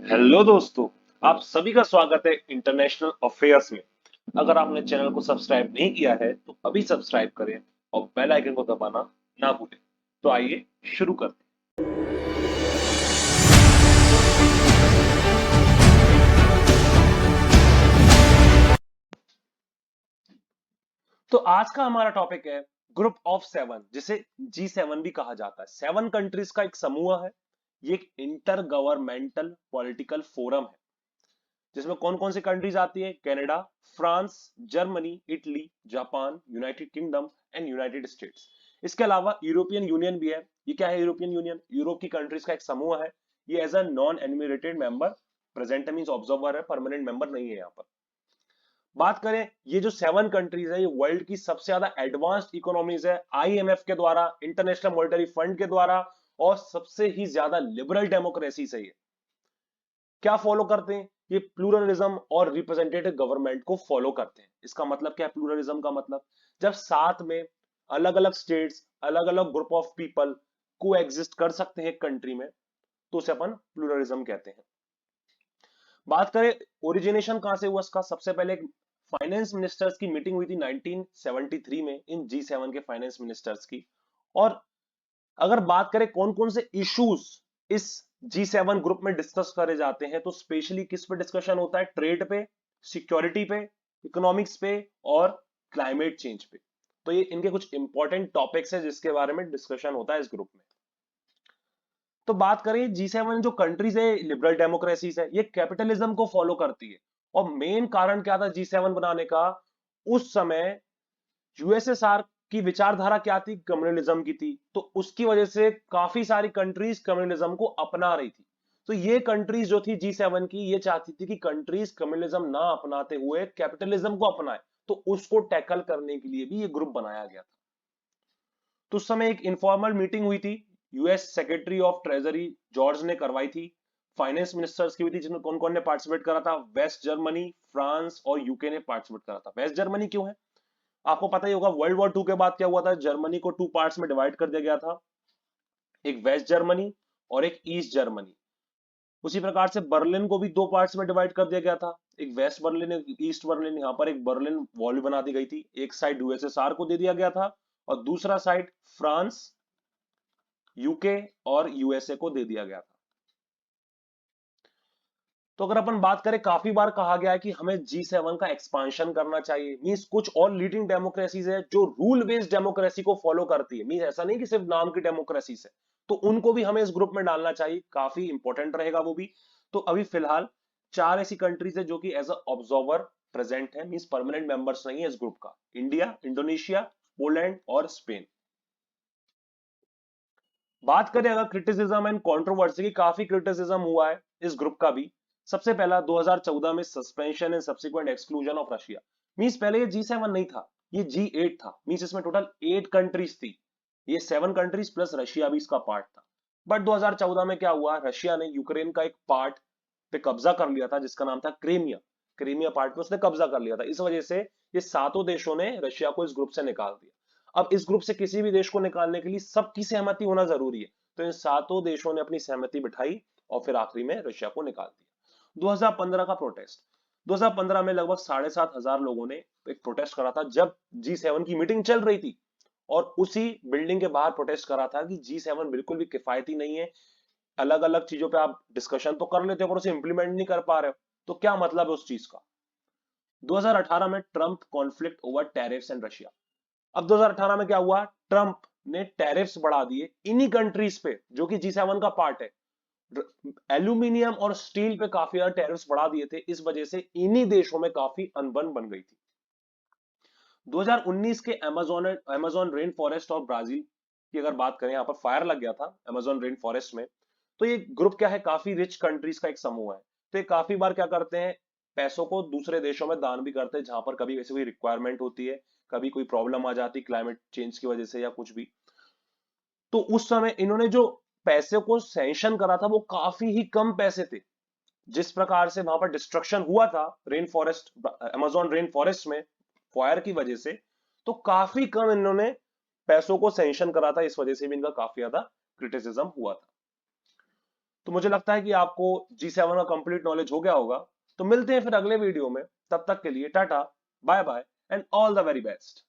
Hello दोस्तों। आप सभी का स्वागत है इंटरनेशनल अफेयर्स में। अगर आपने चैनल को सब्सक्राइब नहीं किया है तो अभी सब्सक्राइब करें और बेल आइकन को दबाना ना भूलें। तो आइए शुरू करते हैं। तो आज का हमारा टॉपिक है ग्रुप ऑफ सेवन, जिसे G7 भी कहा जाता है। 7 कंट्रीज का एक समूह है। ये एक इंटर गवर्नमेंटल पॉलिटिकल फोरम है जिसमें कौन कौन सी कंट्रीज आती है? Canada, France, Germany, Italy, Japan, United Kingdom and United States. इसके अलावा यूरोपियन यूनियन भी है। ये क्या है? यूरोपियन यूनियन यूरोप की कंट्रीज का एक समूह है। ये as a non enumerated member present है, मींस ऑब्जर्वर है, परमानेंट मेंबर नहीं है यहाँ पर। बात करें, ये जो 7 कंट्रीज है ये वर्ल्ड की सबसे ज्यादा एडवांस्ड इकोनॉमीज है, आईएमएफ के द्वारा, इंटरनेशनल मॉनेटरी फंड के द्वारा, और सबसे ही ज्यादा लिबरल डेमोक्रेसी से ये क्या फॉलो करते हैं? ये प्लूरलिज्म और रिप्रेजेंटेटिव गवर्नमेंट को फॉलो करते हैं। इसका मतलब क्या है प्लूरलिज्म का मतलब? जब साथ में अलग अलग स्टेट्स, अलग अलग ग्रुप ऑफ पीपल को एग्जिस्ट कर सकते हैं एक कंट्री में, तो उसे अपन प्लूरलिज्म कहते हैं। बात करें ओरिजिनेशन कहां से हुआ इसका, सबसे पहले एक फाइनेंस मिनिस्टर्स की मीटिंग हुई थी 1973 में, इन G7 के फाइनेंस मिनिस्टर्स की। और अगर बात करें कौन कौन से इश्यूज इस G7 ग्रुप में डिस्कस करे जाते हैं, तो स्पेशली किस पे डिस्कशन होता है? ट्रेड पे, सिक्योरिटी पे, इकोनॉमिक्स पे और क्लाइमेट चेंज पे। तो ये इनके कुछ इंपॉर्टेंट टॉपिक्स है जिसके बारे में डिस्कशन होता है इस ग्रुप में। तो बात करें G7 जो कंट्रीज है लिबरल डेमोक्रेसीज है, ये कैपिटलिज्म को फॉलो करती है। और मेन कारण क्या था G7 बनाने का? उस समय यूएसएसआर की विचारधारा क्या थी? कम्युनलिज्म की थी। तो उसकी वजह से काफी सारी कंट्रीज कम्युनलिज्म को अपना रही थी। तो ये कंट्रीज जो थी G7 की, ये चाहती थी कि कंट्रीज कम्युनलिज्म ना अपनाते हुए कैपिटलिज्म को अपनाए। तो उसको टैकल करने के लिए भी ये ग्रुप बनाया गया था। तो उस समय एक इनफॉर्मल मीटिंग हुई थी, US secretary of treasury George ने करवाई थी। फाइनेंस मिनिस्टर्स की हुई थी, जिसमें कौन कौन ने पार्टिसिपेट करा था? वेस्ट जर्मनी, फ्रांस और यूके ने पार्टिसिपेट करा था। वेस्ट जर्मनी क्यों है? आपको पता ही होगा, वर्ल्ड वॉर 2 के बाद क्या हुआ था? जर्मनी को 2 पार्ट्स में डिवाइड कर दिया गया था, एक वेस्ट जर्मनी और एक ईस्ट जर्मनी। उसी प्रकार से बर्लिन को भी 2 पार्ट्स में डिवाइड कर दिया गया था, एक वेस्ट बर्लिन, एक ईस्ट बर्लिन। यहाँ पर एक बर्लिन वॉल बना दी गई थी। एक साइड यूएसएसआर को दे दिया गया था और दूसरा साइड फ्रांस, यूके और यूएसए को दे दिया गया था। तो अगर अपन बात करें, काफी बार कहा गया है कि हमें G7 का एक्सपांशन करना चाहिए। मींस कुछ और लीडिंग डेमोक्रेसीज है जो रूल बेस्ड डेमोक्रेसी को फॉलो करती है। मींस ऐसा नहीं कि सिर्फ नाम की डेमोक्रेसी है, तो उनको भी हमें इस ग्रुप में डालना चाहिए, काफी इंपॉर्टेंट रहेगा वो भी। तो अभी फिलहाल 4 ऐसी कंट्रीज है जो कि एज अ ऑब्जर्वर प्रेजेंट है, मींस परमानेंट मेंबर्स नहीं है इस ग्रुप का। इंडिया, इंडोनेशिया, पोलैंड और स्पेन। बात करें अगर क्रिटिसिज्म एंड कंट्रोवर्सी की, काफी क्रिटिसिज्म हुआ है इस ग्रुप का भी। सबसे पहला 2014 में suspension and subsequent exclusion of Russia. Means पहले ये G7 नहीं था, ये G8 था। मींस इसमें टोटल 8 कंट्रीज थी, ये 7 कंट्रीज प्लस रशिया भी इसका पार्ट था। बट 2014 में क्या हुआ? रशिया ने यूक्रेन का एक पार्ट पे कब्जा कर लिया था जिसका नाम था क्रीमिया। क्रीमिया पार्ट पे उसने कब्जा कर लिया था। इस वजह से ये सातों देशों ने रशिया को इस ग्रुप से निकाल दिया। अब इस ग्रुप से किसी भी देश को निकालने के लिए सबकी सहमति होना जरूरी है। तो इन सातों देशों ने अपनी सहमति बिठाई और फिर आखिरी में रशिया को निकाल दिया। 2015 का प्रोटेस्ट, 2015 में लगभग 7,500 लोगों ने एक प्रोटेस्ट करा था जब G7 की मीटिंग चल रही थी। और उसी बिल्डिंग के बाहर प्रोटेस्ट करा था कि G7 बिल्कुल भी किफायती नहीं है। अलग अलग चीजों पे आप डिस्कशन तो कर लेते हो पर उसे इंप्लीमेंट नहीं कर पा रहे हो, तो क्या मतलब है उस चीज का? 2018 में Trump conflict over tariffs and Russia. अब 2018 में क्या हुआ? ट्रंप ने टैरिफ्स बढ़ा दिए इन्हीं कंट्रीज पे जो कि G7 का पार्ट है। एल्यूमिनियम और स्टील पे काफी ज्यादा टैरिफ्स बढ़ा दिए थे। इस वजह से इन्हीं देशों में काफी अनबन बन गई थी। 2019 के अमेजोन रेन फॉरेस्ट और ब्राजील की अगर बात करें, यहां पर फायर लग गया था अमेजोन रेन फॉरेस्ट में। तो ये ग्रुप क्या है? काफी रिच कंट्रीज का एक समूह है। तो ये काफी बार क्या करते हैं? पैसों को दूसरे देशों में दान भी करते हैं जहां पर कभी ऐसी कोई रिक्वायरमेंट होती है, कभी कोई प्रॉब्लम आ जाती क्लाइमेट चेंज की वजह से या कुछ भी। तो उस समय इन्होंने जो पैसे को सैंक्शन करा था वो काफी ही कम पैसे थे। जिस प्रकार से वहां पर डिस्ट्रक्शन हुआ था rain forest, Amazon rain forest में फायर की वजह से, तो काफी कम इन्होंने पैसों को सैंक्शन करा था। इस वजह से भी इनका काफी ज्यादा क्रिटिसिज्म हुआ था। तो मुझे लगता है कि आपको G7 का कंप्लीट नॉलेज हो गया होगा। तो मिलते हैं फिर अगले वीडियो में, तब तक के लिए tata, bye bye and all the very best.